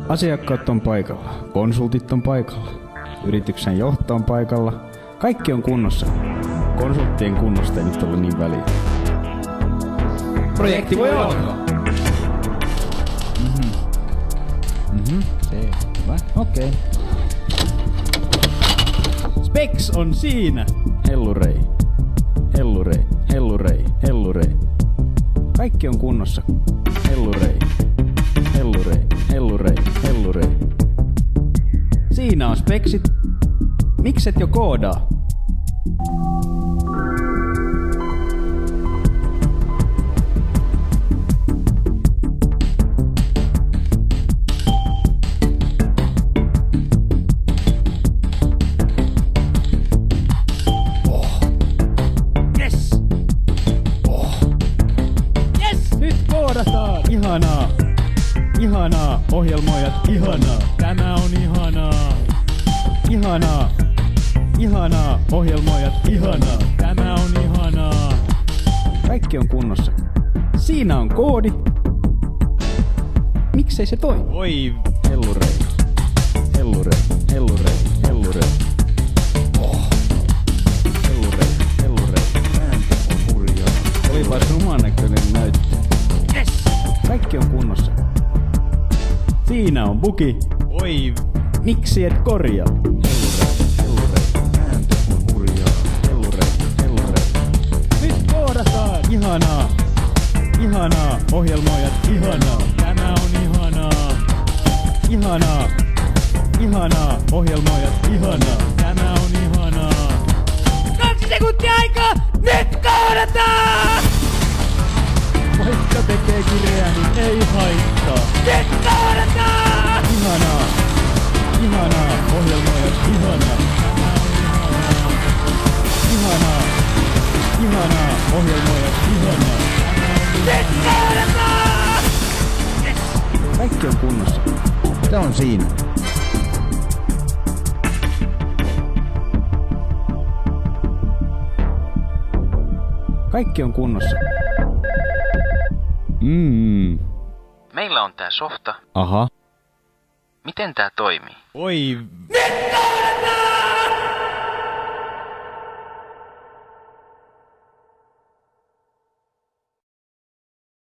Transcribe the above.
Asiakkaat on paikalla, konsultit on paikalla, yrityksen johto on paikalla. Kaikki on kunnossa. Konsulttien kunnosta ei nyt ole niin väliä. Projekti voi alkaa. Selvä. Okei. Specs on siinä. Hellurei. Hellurei. Hellurei. Hellurei. Kaikki on kunnossa. Hellurei. Hellurei. Hellurei. Hellurei. Siinä on speksit. Mikset jo koodaa? Ihanaa! Ihanaa! Ohjelmoijat, ihanaa! Tämä on ihanaa! Ihanaa! Ihanaa! Ohjelmoijat, ihanaa! Tämä on ihanaa! Kaikki on kunnossa. Siinä on koodi. Miksei se toimi? Oi! Hellurei! Hellurei! Hellurei! Hellurei! Hellurei! Hellurei! Ääntö on hurjaa. Olipas rumanäköinen näyttö. Kaikki on kunnossa. Siinä on bugi. Oi, miksi et korjaa? Hellurei, hellurei, ääntö on hurjaa. Hellurei, hellurei. Nyt koodataan. Ihanaa. Ihanaa, ohjelmoijat, ihanaa. Tämä on ihanaa. Ihanaa. Ihanaa, ohjelmoijat, ihanaa. Tämä on ihanaa. 2 sekuntia aikaa. Nyt koodataan! Vaikka tekee kireä, niin ei haittaa. Nyt koodataan! Ihanaa! Ihanaa! Ohjelmoijat, ihanaa! Ihanaa! Ihanaa! Ohjelmoijat, ihanaa! Nyt koodataan! Yes! Kaikki on kunnossa. Se on siinä. Kaikki on kunnossa. Meillä on tää softa. Aha. Miten tää toimii? Oi. Nyt koodataan!